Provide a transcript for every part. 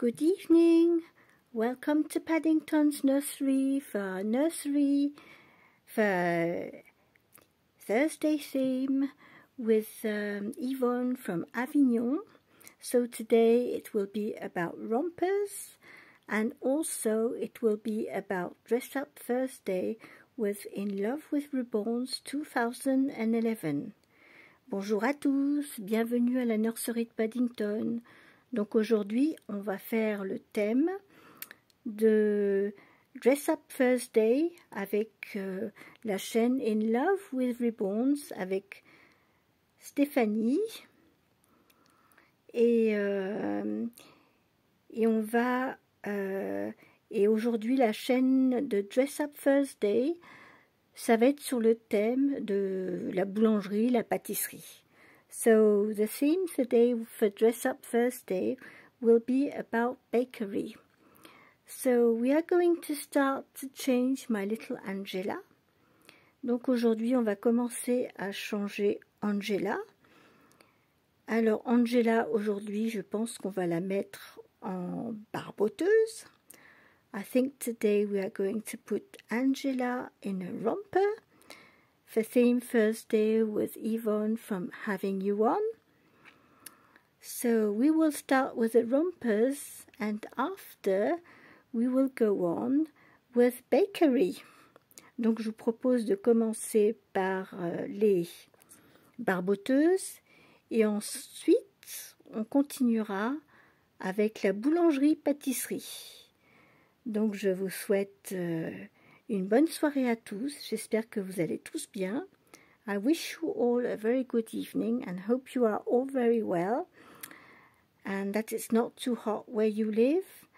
Good evening. Welcome to Paddington's nursery for Thursday theme with Yvonne from Avignon. So today it will be about rompers and also it will be about Dress Up Thursday with In Love with Ribbons 2011. Bonjour à tous, bienvenue à la nurserie de Paddington. Donc aujourd'hui, on va faire le thème de Dress Up Thursday avec la chaîne In Love with Ribbons avec Stéphanie. Et on va et aujourd'hui la chaîne de Dress Up Thursday, ça va être sur le thème de la boulangerie, la pâtisserie. So the theme today for Dress Up Thursday will be about bakery. So we are going to start to change my little Angela. Donc aujourd'hui on va commencer à changer Angela. Alors Angela aujourd'hui je pense qu'on va la mettre en barboteuse. I think today we are going to put Angela in a romper. For theme Thursday with Yvonne from Having You On. So we will start with the rompers and after we will go on with bakery. Donc je vous propose de commencer par les barboteuses et ensuite on continuera avec la boulangerie-pâtisserie. Donc je vous souhaite une bonne soirée à tous. J'espère que vous allez tous bien. I wish you all a very good evening and hope you are all very well and that it's not too hot where you live.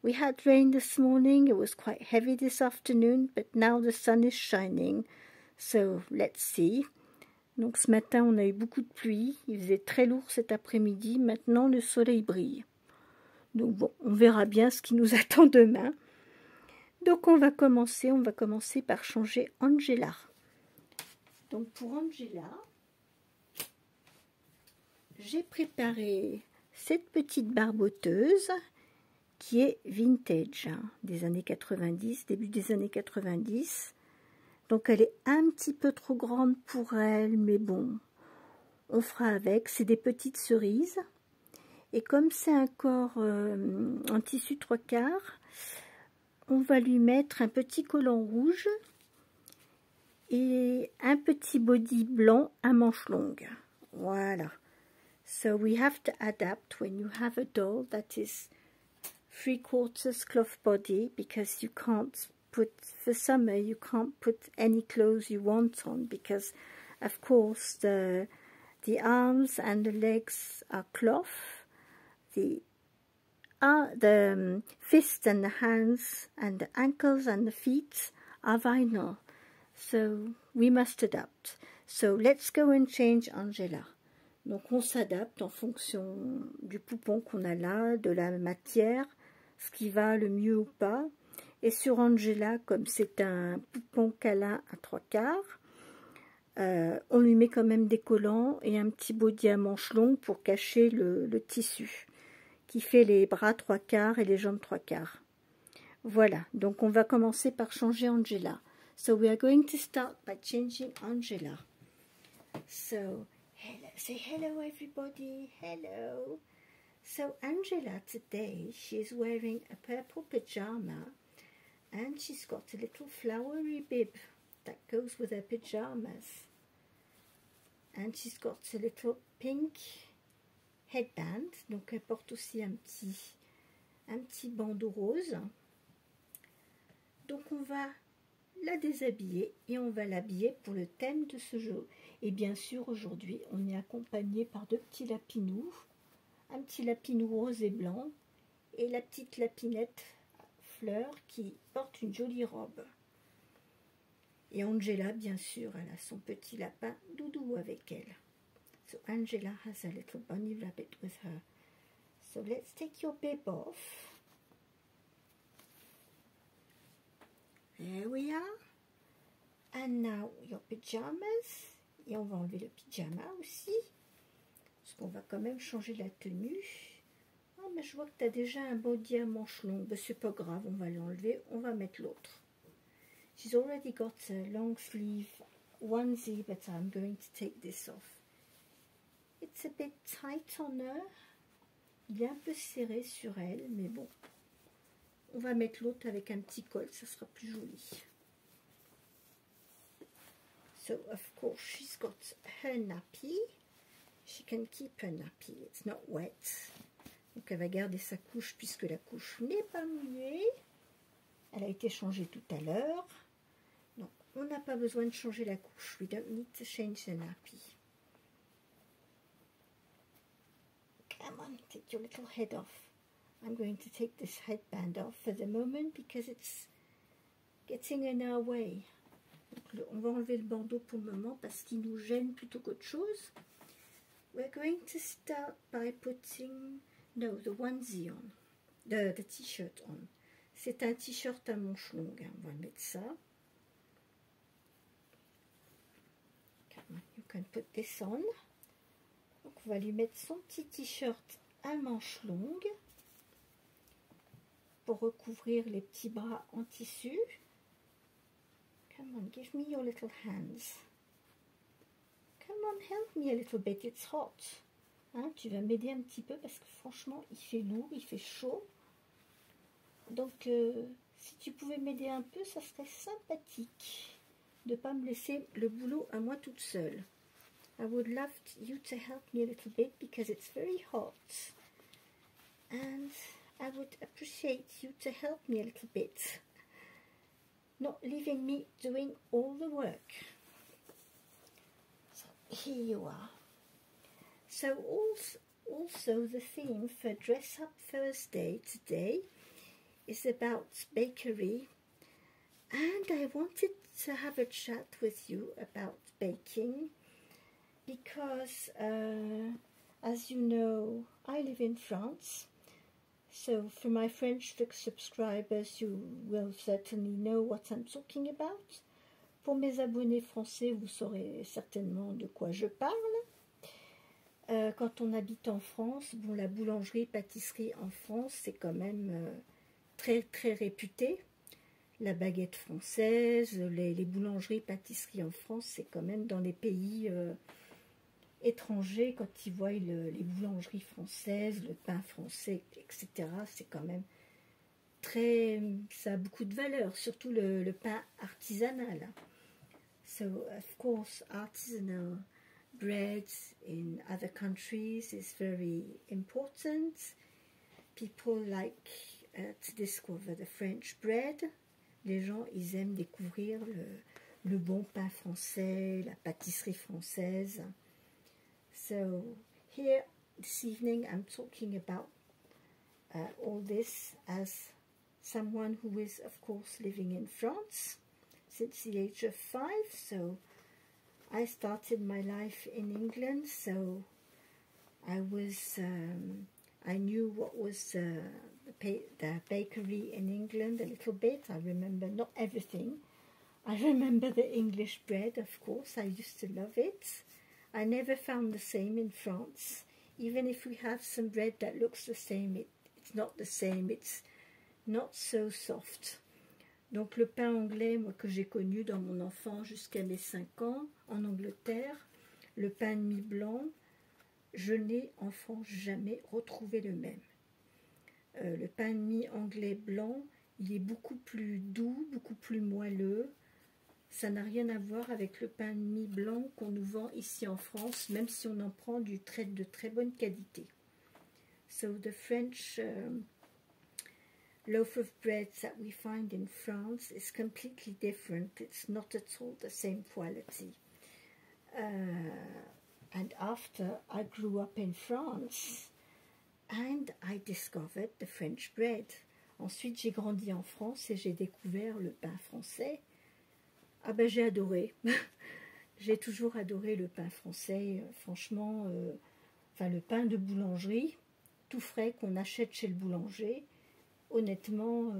We had rain this morning. It was quite heavy this afternoon, but now the sun is shining. So let's see. Donc ce matin, on a eu beaucoup de pluie. Il faisait très lourd cet après-midi. Maintenant, le soleil brille. Donc bon, on verra bien ce qui nous attend demain. Donc on va commencer par changer Angela. Donc pour Angela, j'ai préparé cette petite barboteuse qui est vintage, des années 90, début des années 90. Donc elle est un petit peu trop grande pour elle, mais bon, on fera avec. C'est des petites cerises. Et comme c'est un corps en tissu 3/4, on va lui mettre un petit collant rouge et un petit body blanc à manches longues. Voilà. So we have to adapt when you have a doll that is 3/4 cloth body because you can't put, for summer you can't put any clothes you want on because of course the arms and the legs are cloth. The fists and the hands and the ankles and the feet are vinyl. So we must adapt. So let's go and change Angela. Donc on s'adapte en fonction du poupon qu'on a là, de la matière, ce qui va le mieux ou pas. Et sur Angela, comme c'est un poupon câlin à 3/4, on lui met quand même des collants et un petit body à manches longues pour cacher le tissu qui fait les bras 3/4 et les jambes 3/4. Voilà, donc on va commencer par changer Angela. So we are going to start by changing Angela. So, hello, say hello everybody, hello. So Angela today, she's wearing a purple pyjama and she's got a little flowery bib that goes with her pyjamas. And she's got a little pink headband, donc elle porte aussi un petit bandeau rose. Donc on va la déshabiller et on va l'habiller pour le thème de ce jour. Et bien sûr aujourd'hui on est accompagné par deux petits lapinous, un petit lapinou rose et blanc et la petite lapinette fleur qui porte une jolie robe. Et Angela bien sûr elle a son petit lapin doudou avec elle. So Angela has a little bunny rabbit with her. So let's take your bib off. There we are. And now your pajamas. Et on va enlever le pyjama aussi. Parce qu'on va quand même changer la tenue. Oh, mais je vois que tu as déjà un body à manches longues. Ben, c'est pas grave, on va l'enlever. On va mettre l'autre. She's already got a long sleeve onesie, but I'm going to take this off. It's a bit tight on her. Il est un peu serré sur elle, mais bon. On va mettre l'autre avec un petit col, ça sera plus joli. So, of course, she's got her nappy. She can keep her nappy. It's not wet. Donc, elle va garder sa couche puisque la couche n'est pas mouillée. Elle a été changée tout à l'heure. Donc, on n'a pas besoin de changer la couche. We don't need to change the nappy. Come on, take your little head off. I'm going to take this headband off for the moment because it's getting in our way. Donc, on va enlever le bandeau pour le moment parce qu'il nous gêne plutôt qu'autre chose. We're going to start by putting, no, the onesie on, the t-shirt on. C'est un t-shirt à manches longues, hein. On va mettre ça. Come on, you can put this on. Donc on va lui mettre son petit t-shirt à manches longues pour recouvrir les petits bras en tissu. Come on, give me your little hands. Come on, help me a little bit, it's hot. Hein, tu vas m'aider un petit peu parce que franchement, il fait lourd, il fait chaud. Donc, si tu pouvais m'aider un peu, ça serait sympathique de ne pas me laisser le boulot à moi toute seule. I would love you to help me a little bit because it's very hot. And I would appreciate you to help me a little bit. Not leaving me doing all the work. So here you are. So also the theme for Dress Up Thursday today is about bakery, and I wanted to have a chat with you about baking because as you know, I live in France. So for my French subscribers, you will certainly know what I'm talking about. Pour mes abonnés français, vous saurez certainement de quoi je parle. Quand on habite en France, bon, la boulangerie-pâtisserie en France, c'est quand même très très réputé. La baguette française, les boulangeries-pâtisseries en France, c'est quand même dans les pays étrangers, quand ils voient les boulangeries françaises, le pain français, etc., c'est quand même très... ça a beaucoup de valeur, surtout le pain artisanal. So, of course, artisanal bread in other countries is very important. People like to discover the French bread. Les gens, ils aiment découvrir le bon pain français, la pâtisserie française. So here this evening I'm talking about all this as someone who is of course living in France since the age of 5. So I started my life in England, so I was I knew what was the bakery in England a little bit. I remember not everything. I remember the English bread, of course. I used to love it. I never found the same in France. Even if we have some bread that looks the same, it's not the same. It's not so soft. Donc le pain anglais, moi, que j'ai connu dans mon enfance jusqu'à mes 5 ans en Angleterre, le pain de mie blanc, je n'ai en France jamais retrouvé le même. Le pain de mie anglais blanc, il est beaucoup plus doux, beaucoup plus moelleux. Ça n'a rien à voir avec le pain de mie blanc qu'on nous vend ici en France, même si on en prend de très bonne qualité. So the French loaf of bread that we find in France is completely different. It's not at all the same quality. And after I grew up in France, and I discovered the French bread. Ensuite, j'ai grandi en France et j'ai découvert le pain français. Ah ben, j'ai adoré. J'ai toujours adoré le pain français. Franchement, enfin le pain de boulangerie, tout frais qu'on achète chez le boulanger. Honnêtement,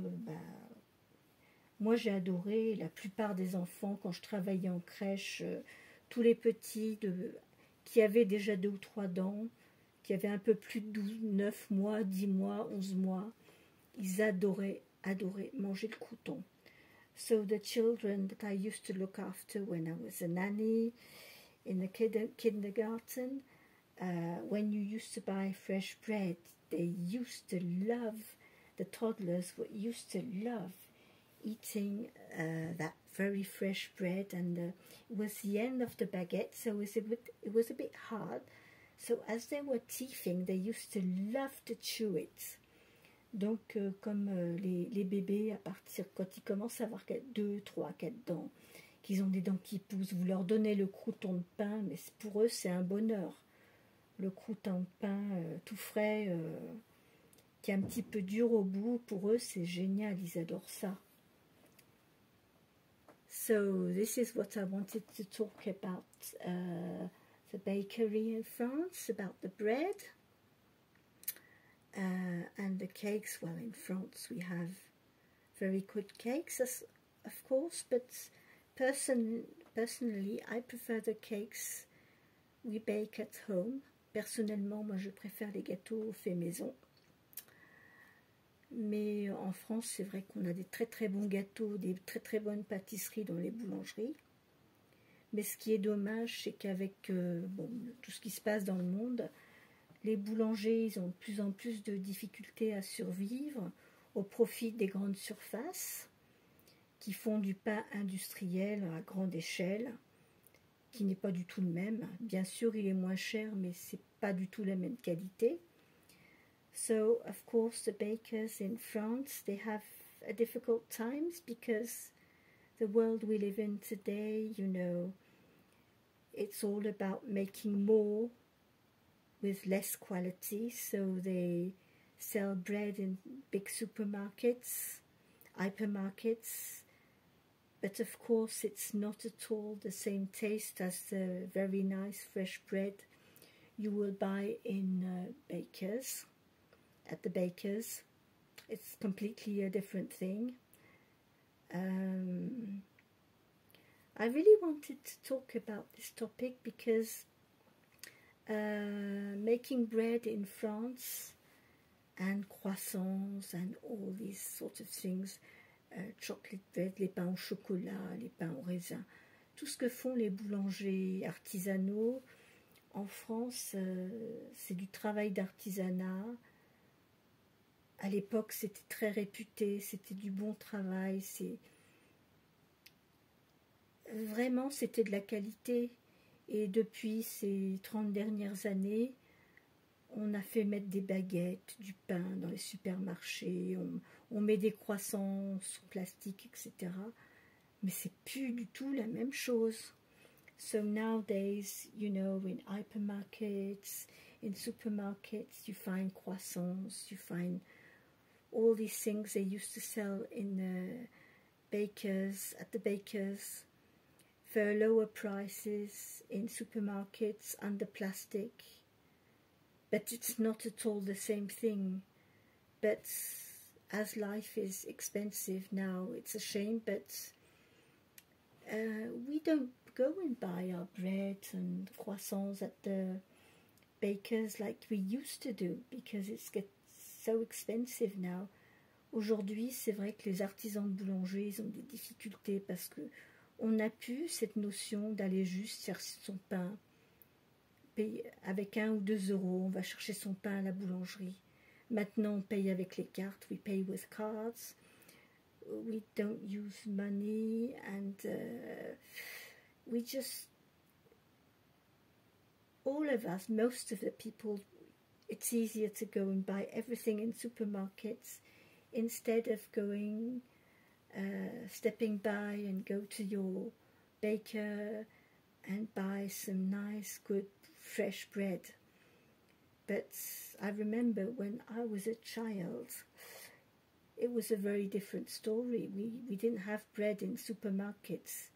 moi j'ai adoré. La plupart des enfants, quand je travaillais en crèche, tous les petits qui avaient déjà 2 ou 3 dents, qui avaient un peu plus de 9 mois, 10 mois, 11 mois, ils adoraient manger le crouton. So the children that I used to look after when I was a nanny in the kindergarten, when you used to buy fresh bread, they used to love, the toddlers used to love eating that very fresh bread, and it was the end of the baguette, so it was a bit hard. So as they were teething, they used to love to chew it. Donc, comme les bébés, à partir quand ils commencent à avoir 2, 3, 4 dents, qu'ils ont des dents qui poussent, vous leur donnez le crouton de pain, mais pour eux, c'est un bonheur. Le crouton de pain tout frais, qui est un petit peu dur au bout, pour eux, c'est génial, ils adorent ça. So, this is what I wanted to talk about, the bakery in France, about the bread. And the cakes, well, in France we have very good cakes, of course, but personally, I prefer the cakes we bake at home. Personnellement, moi, je préfère les gâteaux faits maison. Mais en France, c'est vrai qu'on a des très très bons gâteaux, des très très bonnes pâtisseries dans les boulangeries. Mais ce qui est dommage, c'est qu'avec bon, tout ce qui se passe dans le monde, les boulangers, ils ont de plus en plus de difficultés à survivre au profit des grandes surfaces qui font du pain industriel à grande échelle, qui n'est pas du tout le même. Bien sûr, il est moins cher, mais c'est pas du tout la même qualité. So, of course, the bakers in France, they have a difficult times because the world we live in today, you know, it's all about making more with less quality, so they sell bread in big supermarkets, hypermarkets, but of course it's not at all the same taste as the very nice fresh bread you will buy in bakers, at the bakers. It's completely a different thing. I really wanted to talk about this topic because making bread in France and croissants and all these sort of things, chocolate bread, les pains au chocolat, les pains au raisin, tout ce que font les boulangers artisanaux en France, c'est du travail d'artisanat. À l'époque, c'était très réputé, c'était du bon travail, vraiment c'était de la qualité. Et depuis ces 30 dernières années, on a fait mettre des baguettes, du pain dans les supermarchés, on met des croissants sous plastique, etc. Mais c'est plus du tout la même chose. So nowadays, you know, in hypermarkets, in supermarkets, you find croissants, you find all these things they used to sell in the bakers, at the bakers, for lower prices in supermarkets under plastic, but it's not at all the same thing. But as life is expensive now, it's a shame, but we don't go and buy our bread and croissants at the bakers like we used to do, because it gets so expensive now. Aujourd'hui, c'est vrai que les artisans de boulanger, ils ont des difficultés parce que on n'a plus cette notion d'aller juste chercher son pain. Avec 1 ou 2 euros, on va chercher son pain à la boulangerie. Maintenant, on paye avec les cartes. We pay with cards. We don't use money. And we just... all of us, most of the people, it's easier to go and buy everything in supermarkets instead of going... stepping by and go to your baker and buy some nice, good, fresh bread. But I remember when I was a child, it was a very different story. We didn't have bread in supermarkets.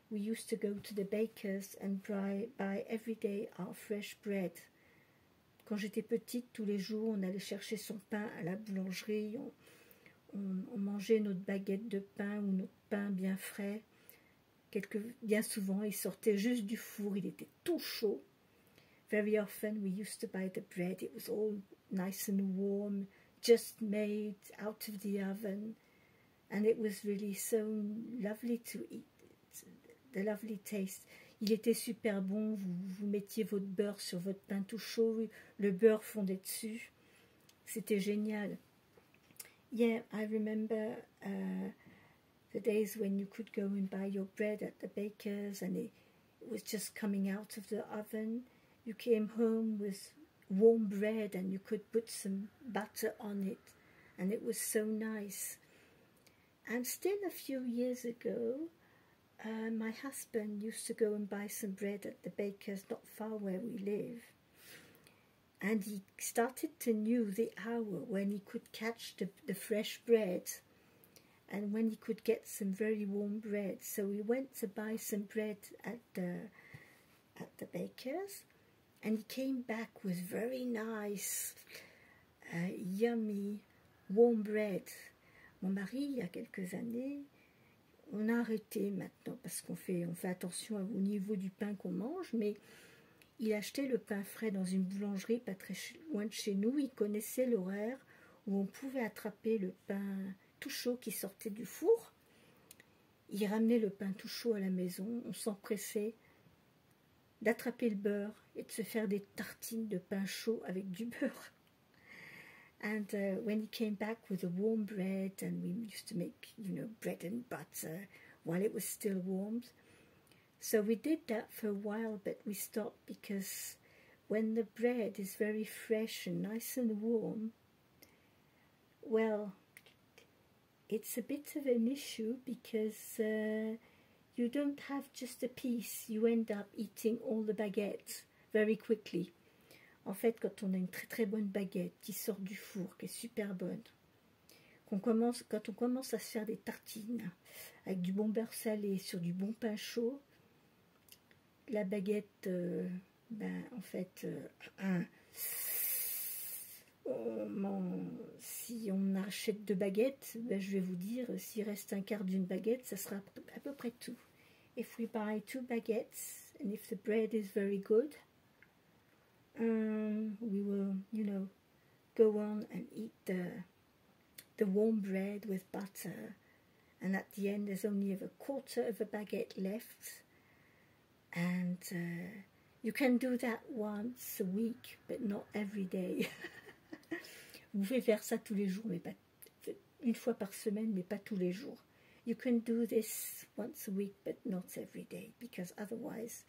We used to go to the bakers and buy every day our fresh bread. Quand j'étais petite, tous les jours, on allait chercher son pain à la boulangerie. On mangeait notre baguette de pain ou notre pain bien frais. Bien souvent, il sortait juste du four, il était tout chaud. very often we used to buy the bread. It was all nice and warm, just made out of the oven, and it was really so lovely to eat. The lovely taste. Il était super bon, vous mettiez votre beurre sur votre pain tout chaud, le beurre fondait dessus. C'était génial. Yeah, I remember the days when you could go and buy your bread at the baker's and it was just coming out of the oven. You came home with warm bread and you could put some butter on it, and it was so nice. And still a few years ago, my husband used to go and buy some bread at the baker's not far where we live, and he started to know the hour when he could catch the fresh bread and when he could get some very warm bread. So we went to buy some bread at the baker's, and he came back with very nice, yummy, warm bread. Mon mari, il y a quelques années, on a arrêté maintenant parce qu'on fait attention au niveau du pain qu'on mange, mais il achetait le pain frais dans une boulangerie pas très loin de chez nous. Il connaissait l'horaire où on pouvait attraper le pain tout chaud qui sortait du four. Il ramenait le pain tout chaud à la maison, on s'empressait d'attraper le beurre et de se faire des tartines de pain chaud avec du beurre. And when he came back with the warm bread, and we used to make, bread and butter while it was still warm. So we did that for a while, but we stopped because when the bread is very fresh and nice and warm, well, it's a bit of an issue because you don't have just a piece. You end up eating all the baguettes very quickly. En fait, quand on a une très très bonne baguette qui sort du four, qui est super bonne, quand on commence à se faire des tartines avec du bon beurre salé sur du bon pain chaud, la baguette, en fait, si on achète 2 baguettes, je vais vous dire, s'il reste un quart d'une baguette, ça sera à peu près tout. If we buy 2 baguettes, and if the bread is very good, we will, go on and eat the warm bread with butter, and at the end there's only a quarter of a baguette left, and you can do that once a week, but not every day. Vous pouvez faire ça tous les jours, mais pas une fois par semaine, mais pas tous les jours. You can do this once a week, but not every day, because otherwise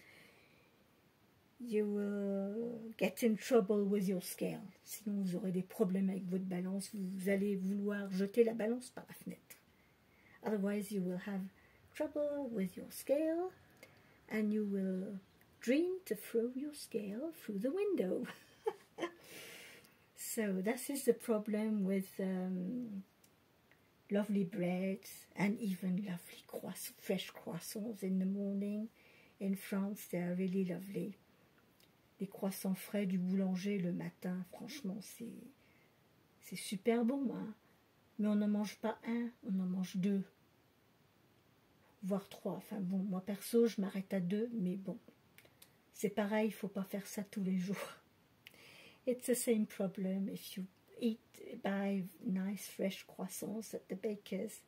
you will get in trouble with your scale. Sinon, vous aurez des problèmes avec votre balance. Vous allez vouloir jeter la balance par la fenêtre. Otherwise, you will have trouble with your scale, and you will dream to throw your scale through the window. So that is the problem with lovely bread and even lovely fresh croissants in the morning. In France, they are really lovely. Les croissants frais du boulanger le matin, franchement, c'est super bon, hein. Mais on n'en mange pas un, on en mange 2, voire 3. Enfin bon, moi perso, je m'arrête à 2, mais bon, c'est pareil, il ne faut pas faire ça tous les jours. It's the same problem if you buy nice fresh croissants at the baker's.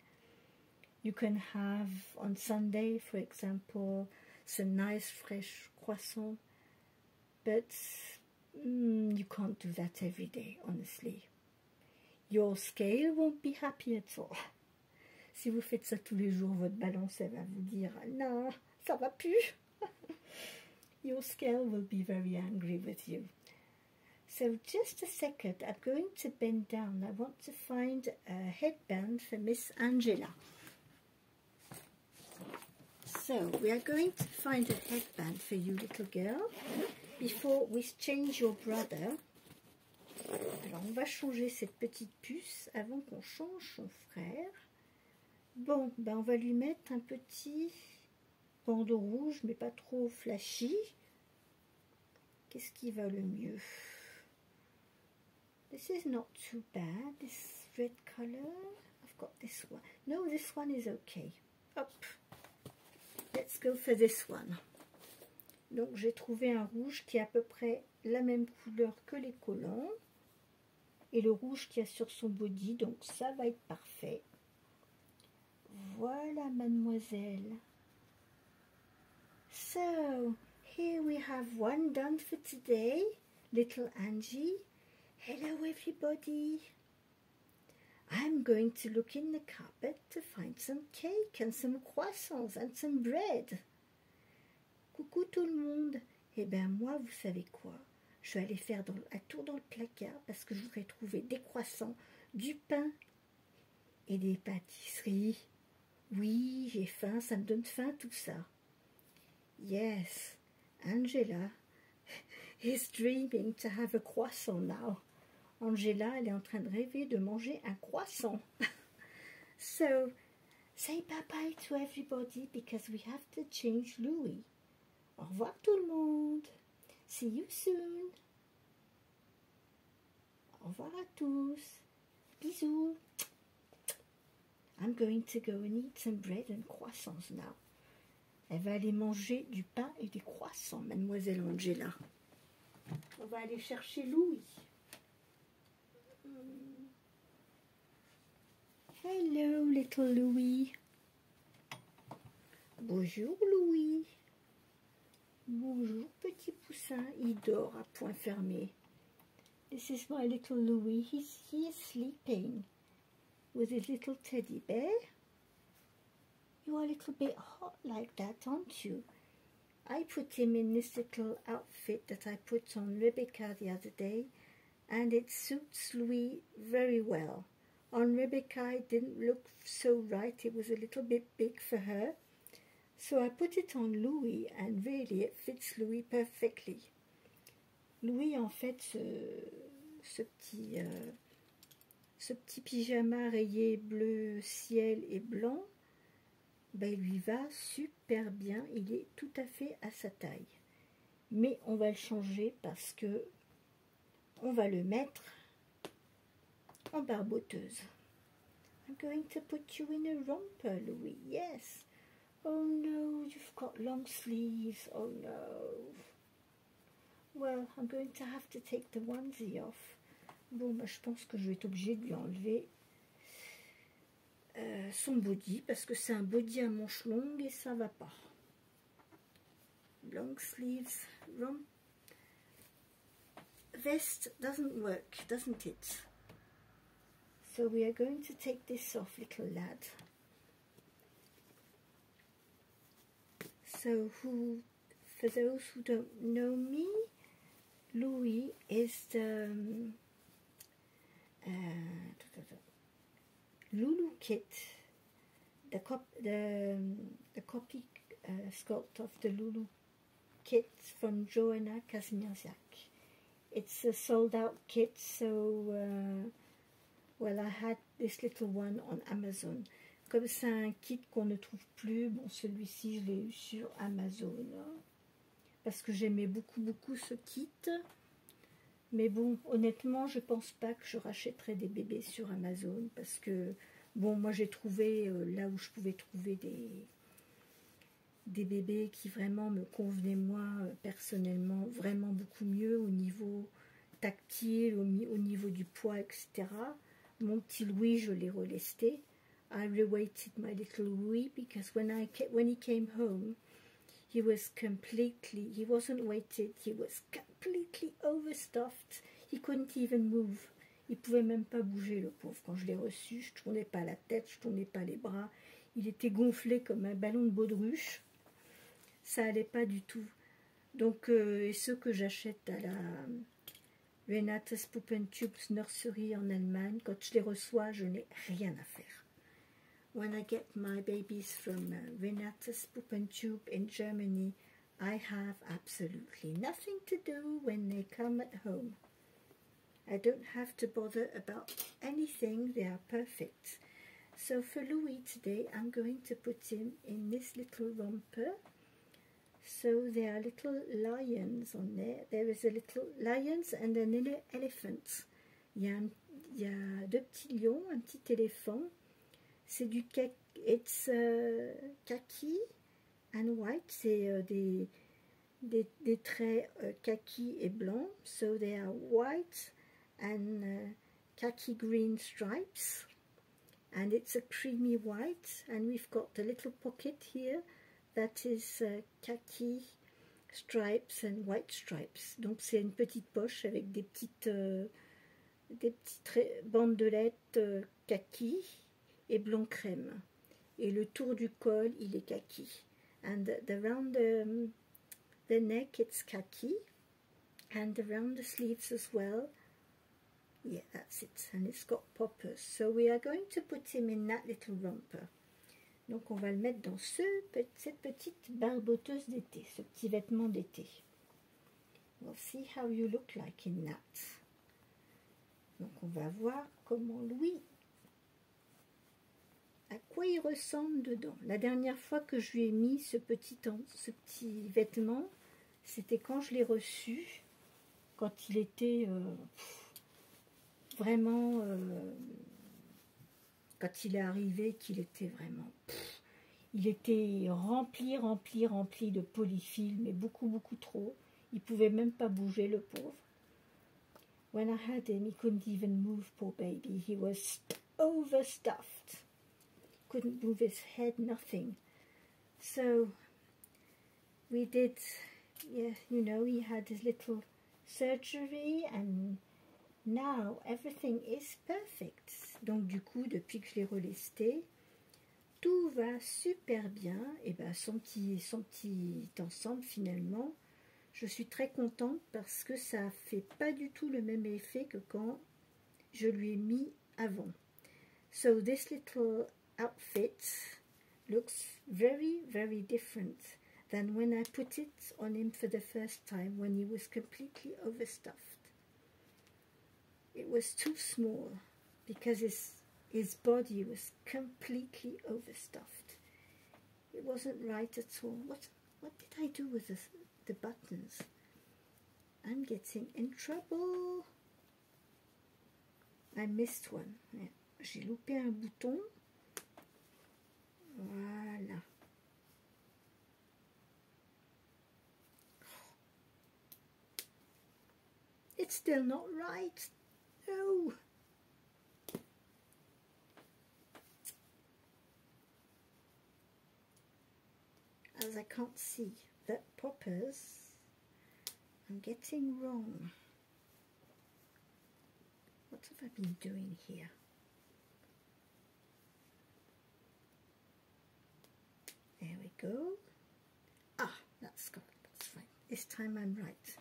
You can have on Sunday, for example, some nice fresh croissants, but you can't do that every day, honestly. Your scale won't be happy at all. Si vous faites ça tous les jours, votre balance, elle va vous dire « Non, ça va plus !» Your scale will be very angry with you. So just a second, I'm going to bend down. I want to find a headband for Miss Angela. So we are going to find a headband for you, little girl, before we change your brother. Alors on va changer cette petite puce avant qu'on change son frère. Bon, ben on va lui mettre un petit bandeau rouge, mais pas trop flashy. Qu'est-ce qui va le mieux? This is not too bad, this red color. I've got this one. No, this one is okay. Hop. Let's go for this one. Donc j'ai trouvé un rouge qui est à peu près la même couleur que les collants et le rouge qu'il y a sur son body, donc ça va être parfait. Voilà, mademoiselle. So, here we have one done for today. Little Angie. Hello, everybody. I'm going to look in the cupboard to find some cake and some croissants and some bread. Coucou tout le monde. Eh bien, moi, vous savez quoi? Je vais aller faire un tour dans le placard parce que je voudrais trouver des croissants, du pain et des pâtisseries. Oui, j'ai faim, ça me donne faim tout ça. Yes, Angela is dreaming to have a croissant now. Angela, elle est en train de rêver de manger un croissant. So, say bye-bye to everybody because we have to change Louis. Au revoir tout le monde. See you soon. Au revoir à tous. Bisous. I'm going to go and eat some bread and croissants now. Elle va aller manger du pain et des croissants, mademoiselle Angela. On va aller chercher Louis. Hello, little Louis. Bonjour, Louis. Bonjour, petit poussin. Il dort à point fermé. This is my little Louis. He is sleeping with his little teddy bear. You are a little bit hot like that, aren't you? I put him in this little outfit that I put on Rebecca the other day, and it suits Louis very well. On Rebecca, it didn't look so right. It was a little bit big for her. So I put it on Louis, and really it fits Louis perfectly. Louis, en fait, ce petit pyjama rayé bleu ciel et blanc, ben, il lui va super bien. Il est tout à fait à sa taille. Mais on va le changer parce que on va le mettre en barboteuse. I'm going to put you in a romper, Louis. Yes. Oh no, you've got long sleeves. Oh no. Well, I'm going to have to take the onesie off. Bon, ben, je pense que je vais être obligée de lui enlever son body parce que c'est un body à manches longues et ça va pas. Long sleeves, vest doesn't work, doesn't it? So we are going to take this off, little lad. So for those who don't know me, Louis is the Lulu kit, the copy sculpt of the Lulu kit from Joanna Kazmierczak. It's a sold out kit, so well, I had this little one on Amazon. Comme c'est un kit qu'on ne trouve plus, bon, celui-ci je l'ai eu sur Amazon, hein, parce que j'aimais beaucoup ce kit. Mais bon, honnêtement, je pense pas que je rachèterai des bébés sur Amazon parce que, bon, moi j'ai trouvé là où je pouvais trouver des bébés qui vraiment me convenaient, moi, personnellement, vraiment beaucoup mieux au niveau tactile, au niveau du poids, etc. Mon petit Louis, je l'ai relesté. I reweighted my little Louis because when he came home, he wasn't weighted, he was completely overstuffed. He couldn't even move. Il pouvait même pas bouger, le pauvre. Quand je l'ai reçu, je tournais pas la tête, je tournais pas les bras. Il était gonflé comme un ballon de baudruche. Ça allait pas du tout. Donc, et ceux que j'achète à la Renate's Puppentubes Nursery en Allemagne, quand je les reçois, je n'ai rien à faire. When I get my babies from Renate's Puppentube in Germany, I have absolutely nothing to do when they come at home. I don't have to bother about anything, they are perfect. So for Louis today, I'm going to put him in this little romper. So there are little lions on there. There is a little lions and an elephant. Il y a deux petits lions, un petit éléphant. C'est du it's khaki and white. C'est des traits kaki et blanc. So they are white and khaki green stripes. And it's a creamy white. And we've got a little pocket here that is khaki stripes and white stripes. Donc c'est une petite poche avec des petites bandelettes kaki et blanc crème. Et le tour du col, il est kaki. And around the neck, it's khaki. And around the sleeves as well. Yeah, that's it. And it's got poppers. So we are going to put him in that little romper. Donc on va le mettre dans cette petite barboteuse d'été, ce petit vêtement d'été. We'll see how you look like in that. Donc on va voir comment Louis, à quoi il ressemble dedans. La dernière fois que je lui ai mis ce petit vêtement, c'était quand je l'ai reçu, quand il était vraiment, quand il est arrivé, qu'il était vraiment, il était rempli de polyfilm, mais beaucoup trop. Il pouvait même pas bouger, le pauvre. When I had him, he couldn't even move, poor baby. He was overstuffed. Couldn't move his head, nothing. So we did, yeah, you know, he had his little surgery and now everything is perfect. Donc du coup, depuis que je l'ai relesté, tout va super bien. Et ben son petit ensemble finalement, je suis très contente parce que ça fait pas du tout le même effet que quand je lui ai mis avant. So this little outfit looks very different than when I put it on him for the first time when he was completely overstuffed. It was too small because his body was completely overstuffed. It wasn't right at all. What did I do with the buttons? I'm getting in trouble. I missed one. Yeah. J'ai loupé un bouton. Voilà. It's still not right. No. As I can't see the poppers, I'm getting wrong. What have I been doing here? There we go. Ah, that's fine. This time I'm right.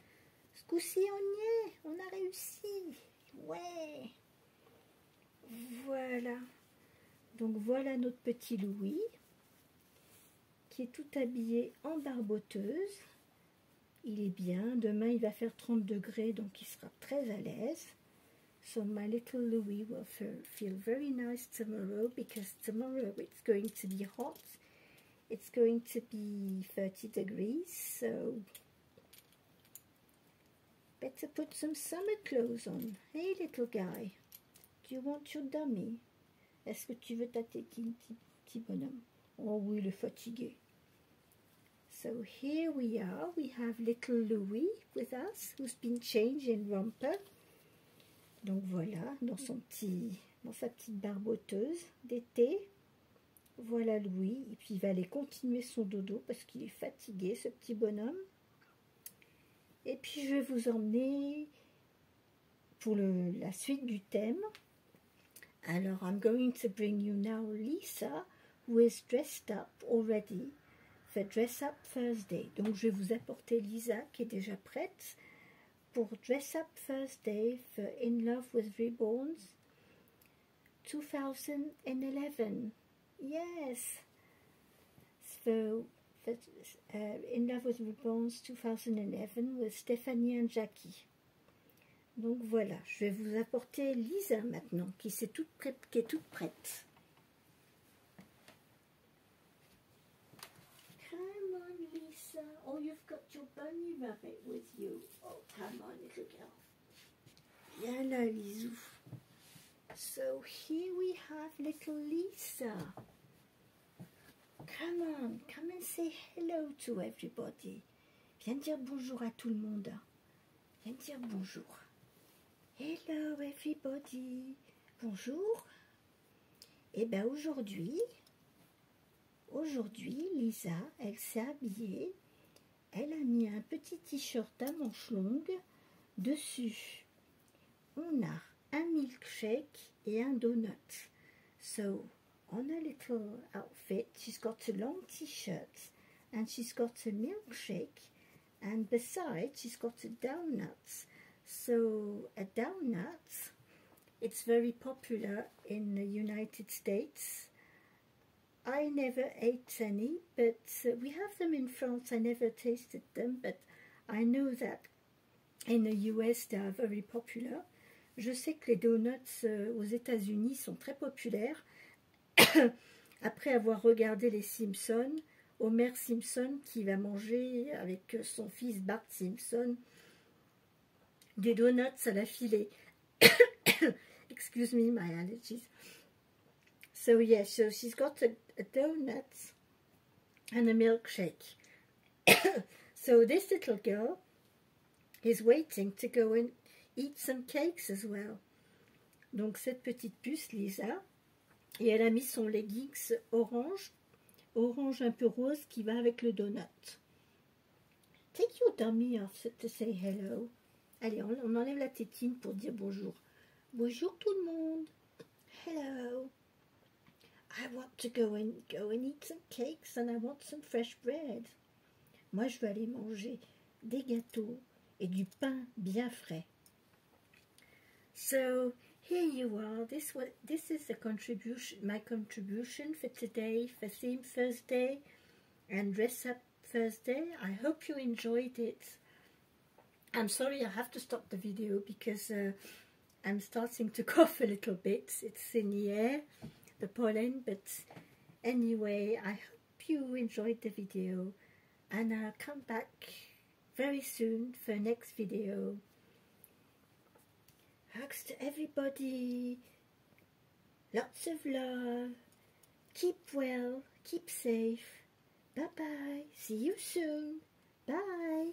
Ce coup-ci, on y est. On a réussi. Ouais. Voilà. Donc voilà notre petit Louis qui est tout habillé en barboteuse. Il est bien. Demain, il va faire 30 degrés, donc il sera très à l'aise. So my little Louis will feel very nice tomorrow because tomorrow it's going to be hot. It's going to be 30 degrees, so better put some summer clothes on. Hey, little guy, do you want your dummy? Est-ce que tu veux ta tétine, petit bonhomme? Oh oui, il est fatigué. So here we are. We have little Louis with us, who's been changed in romper. Donc voilà, dans sa petite barboteuse d'été. Voilà Louis, et puis il va aller continuer son dodo parce qu'il est fatigué, ce petit bonhomme. Et puis je vais vous emmener pour la suite du thème. Alors, I'm going to bring you now Lisa, who is dressed up already for Dress Up Thursday. Donc je vais vous apporter Lisa qui est déjà prête pour Dress Up Thursday for In Love with Reborns 2011. Yes, so In Love with Reborns 2011 with Stephanie and Jackie. Donc voilà, je vais vous apporter Lisa maintenant, qui est toute prête. Come on, Lisa. Oh, you've got your bunny rabbit with you. Oh, come on, little girl. Viens là, Lisou. So here we have little Lisa. Come on, come and say hello to everybody. Viens dire bonjour à tout le monde. Viens dire bonjour. Hello everybody. Bonjour. Et bien aujourd'hui, Lisa, elle s'est habillée. Elle a mis un petit t-shirt à manches longues. Dessus, on a un milkshake et un donut. So, on a little outfit. She's got a long t-shirt and she's got a milkshake. And besides, she's got a donut. So, a donut, it's very popular in the United States. I never ate any, but we have them in France. I never tasted them, but I know that in the US they are very popular. Je sais que les donuts aux États-Unis sont très populaires. Après avoir regardé les Simpsons, Homer Simpson qui va manger avec son fils Bart Simpson des donuts à la filée. Excuse me, my allergies. So yes, so she's got a donut and a milkshake. So this little girl is waiting to go and eat some cakes as well. Donc cette petite puce, Lisa, et elle a mis son leggings orange un peu rose qui va avec le donut. Take your dummy off to say hello. Allez, on enlève la tétine pour dire bonjour. Bonjour tout le monde. Hello. I want to go and eat some cakes and I want some fresh bread. Moi, je veux aller manger des gâteaux et du pain bien frais. So, here you are. This is the my contribution for today, for Theme Thursday and Dress Up Thursday. I hope you enjoyed it. I'm sorry I have to stop the video because I'm starting to cough a little bit. It's in the air, the pollen, but anyway, I hope you enjoyed the video and I'll come back very soon for next video. Hugs to everybody, lots of love, keep well, keep safe, bye bye, see you soon, bye.